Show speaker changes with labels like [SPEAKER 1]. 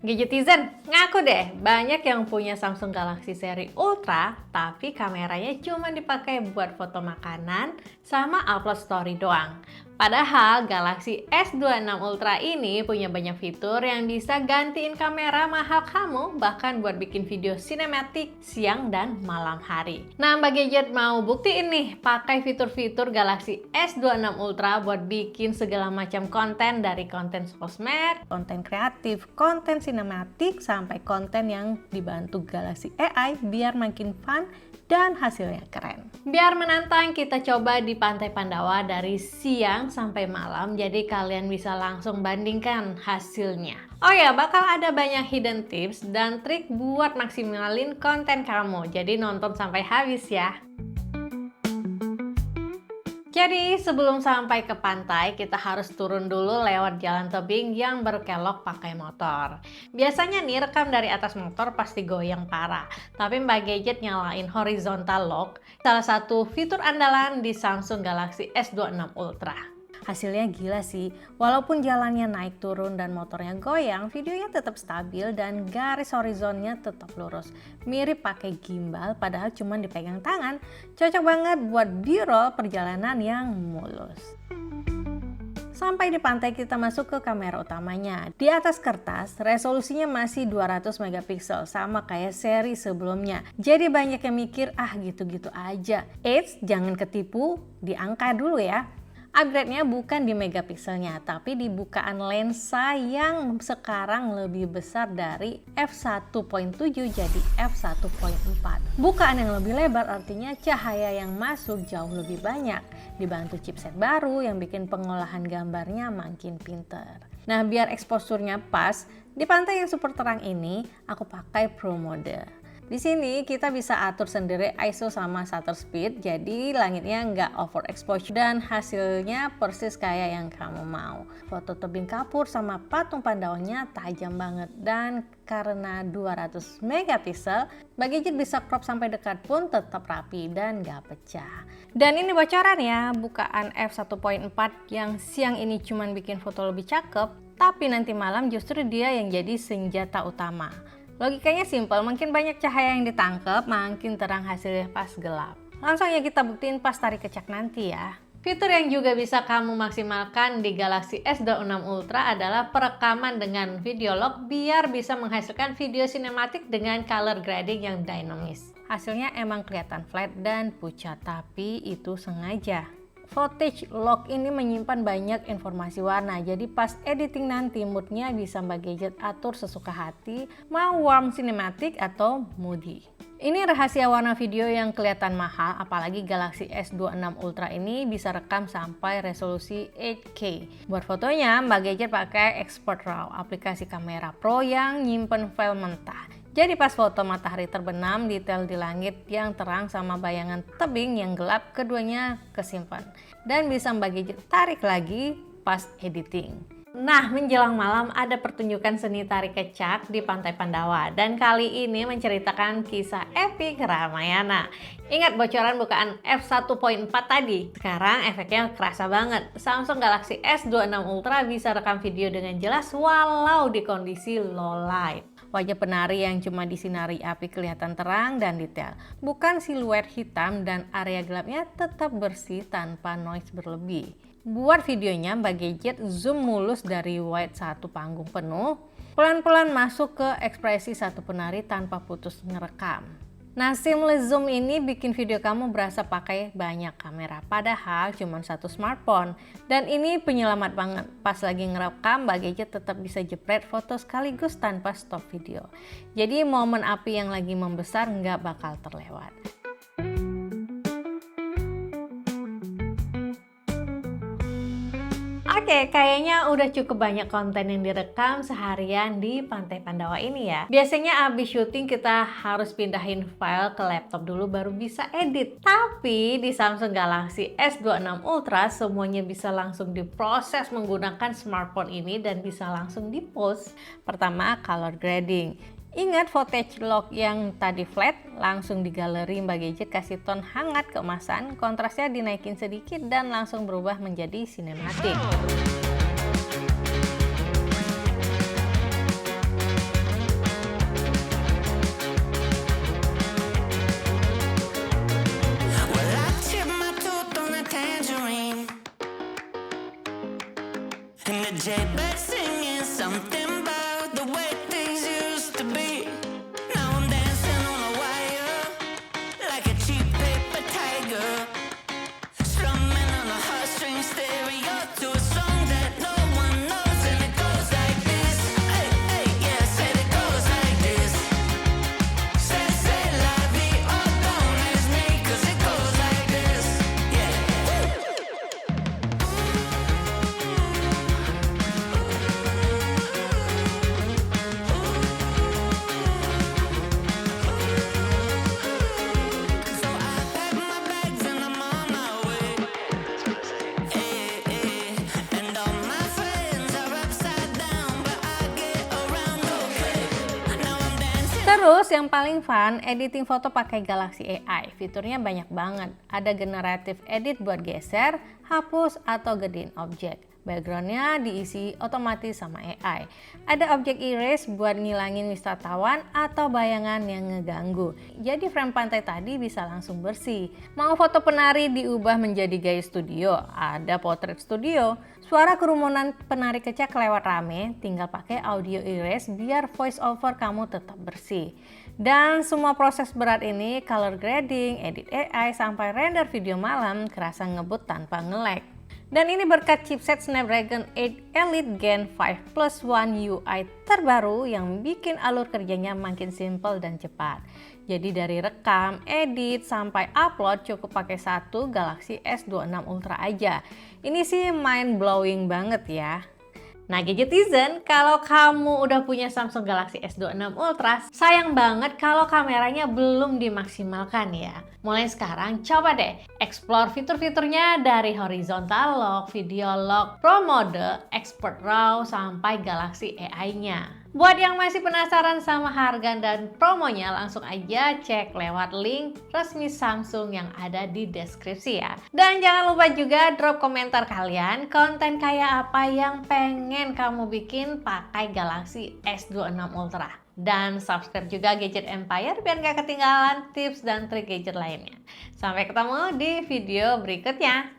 [SPEAKER 1] Gadgetizen, ngaku deh, banyak yang punya Samsung Galaxy seri Ultra, tapi kameranya cuma dipakai buat foto makanan sama upload story doang. Padahal Galaxy S26 Ultra ini punya banyak fitur yang bisa gantiin kamera mahal kamu, bahkan buat bikin video sinematik siang dan malam hari. Nah, Mbak Gadget mau buktiin nih, pakai fitur-fitur Galaxy S26 Ultra buat bikin segala macam konten, dari konten sosmed, konten kreatif, konten sinematik, sampai konten yang dibantu Galaxy AI biar makin fun dan hasilnya keren. Biar menantang, kita coba di Pantai Pandawa dari siang sampai malam, jadi kalian bisa langsung bandingkan hasilnya. Oh ya, bakal ada banyak hidden tips dan trik buat maksimalin konten kamu, jadi nonton sampai habis ya. Jadi sebelum sampai ke pantai, kita harus turun dulu lewat jalan tebing yang berkelok pakai motor. Biasanya nih rekam dari atas motor pasti goyang parah, tapi Mbak Gadget nyalain horizontal lock, salah satu fitur andalan di Samsung Galaxy S26 Ultra. Hasilnya gila sih, walaupun jalannya naik turun dan motornya goyang, videonya tetap stabil dan garis horizonnya tetap lurus. Mirip pakai gimbal padahal cuma dipegang tangan, cocok banget buat B-roll perjalanan yang mulus. Sampai di pantai, kita masuk ke kamera utamanya. Di atas kertas, resolusinya masih 200 megapiksel, sama kayak seri sebelumnya. Jadi banyak yang mikir, ah gitu-gitu aja. Eits, jangan ketipu, di angka dulu ya. Upgrade-nya bukan di megapikselnya, tapi di bukaan lensa yang sekarang lebih besar dari f1.7 jadi f1.4. Bukaan yang lebih lebar artinya cahaya yang masuk jauh lebih banyak, dibantu chipset baru yang bikin pengolahan gambarnya makin pinter. Nah, biar exposure-nya pas, di pantai yang super terang ini aku pakai Pro mode. Di sini kita bisa atur sendiri ISO sama shutter speed, jadi langitnya nggak overexposure dan hasilnya persis kayak yang kamu mau. Foto tebing kapur sama patung Pandawanya tajam banget, dan karena 200 megapiksel, Mbak Gadget bisa crop sampai dekat pun tetap rapi dan nggak pecah. Dan ini bocoran ya, bukaan f1.4 yang siang ini cuman bikin foto lebih cakep, tapi nanti malam justru dia yang jadi senjata utama. Logikanya simpel, makin banyak cahaya yang ditangkap, makin terang hasilnya pas gelap. Langsung ya kita buktiin pas tarik kecak nanti ya. Fitur yang juga bisa kamu maksimalkan di Galaxy S26 Ultra adalah perekaman dengan video log biar bisa menghasilkan video sinematik dengan color grading yang dinamis. Hasilnya emang kelihatan flat dan pucat, tapi itu sengaja. Footage log ini menyimpan banyak informasi warna, jadi pas editing nanti moodnya bisa Mbak Gadget atur sesuka hati, mau warm cinematic atau moody. Ini rahasia warna video yang kelihatan mahal, apalagi Galaxy S26 Ultra ini bisa rekam sampai resolusi 8K. Buat fotonya, Mbak Gadget pakai Expert RAW, aplikasi kamera pro yang nyimpen file mentah. Jadi pas foto matahari terbenam, detail di langit yang terang sama bayangan tebing yang gelap, keduanya kesimpan. Dan bisa Mbak Gadget tarik lagi pas editing. Nah, menjelang malam ada pertunjukan seni tarik kecak di Pantai Pandawa, dan kali ini menceritakan kisah epik Ramayana. Ingat bocoran bukaan f1.4 tadi? Sekarang efeknya kerasa banget. Samsung Galaxy S26 Ultra bisa rekam video dengan jelas walau di kondisi low light. Wajah penari yang cuma disinari api kelihatan terang dan detail. Bukan siluet hitam, dan area gelapnya tetap bersih tanpa noise berlebih. Buat videonya, Mbak Gadget zoom mulus dari wide satu panggung penuh, pelan-pelan masuk ke ekspresi satu penari tanpa putus ngerekam. Nah, seamless zoom ini bikin video kamu berasa pakai banyak kamera, padahal cuma satu smartphone. Dan ini penyelamat banget, pas lagi ngerekam Mbak Gadget tetap bisa jepret foto sekaligus tanpa stop video. Jadi momen api yang lagi membesar nggak bakal terlewat. Oke, kayaknya udah cukup banyak konten yang direkam seharian di Pantai Pandawa ini ya. Biasanya abis syuting kita harus pindahin file ke laptop dulu baru bisa edit. Tapi di Samsung Galaxy S26 Ultra semuanya bisa langsung diproses menggunakan smartphone ini dan bisa langsung di-post. Pertama, color grading. Ingat footage log yang tadi flat, langsung di galeri Mbak Gadget kasih tone hangat keemasan, kontrasnya dinaikin sedikit dan langsung berubah menjadi sinematik. Terus yang paling fun, editing foto pakai Galaxy AI. Fiturnya banyak banget. Ada generative edit buat geser, hapus, atau gedein objek. Backgroundnya diisi otomatis sama AI. Ada objek erase buat ngilangin wisatawan atau bayangan yang ngeganggu. Jadi frame pantai tadi bisa langsung bersih. Mau foto penari diubah menjadi gaya studio, ada potret studio. Suara kerumunan penari kecak lewat rame, tinggal pakai audio erase biar voice over kamu tetap bersih. Dan semua proses berat ini, color grading, edit AI, sampai render video malam kerasa ngebut tanpa nge-lag. Dan ini berkat chipset Snapdragon 8 Elite Gen 5 Plus One UI terbaru yang bikin alur kerjanya makin simple dan cepat. Jadi dari rekam, edit, sampai upload cukup pakai satu Galaxy S26 Ultra aja. Ini sih mind blowing banget ya. Nah Gadgetizen, kalau kamu udah punya Samsung Galaxy S26 Ultra, sayang banget kalau kameranya belum dimaksimalkan ya. Mulai sekarang coba deh explore fitur-fiturnya dari horizontal lock, video lock, pro mode, expert RAW, sampai Galaxy AI-nya. Buat yang masih penasaran sama harga dan promonya, langsung aja cek lewat link resmi Samsung yang ada di deskripsi ya. Dan jangan lupa juga drop komentar kalian, konten kayak apa yang pengen kamu bikin pakai Galaxy S26 Ultra. Dan subscribe juga Gadget Empire biar gak ketinggalan tips dan trik gadget lainnya. Sampai ketemu di video berikutnya.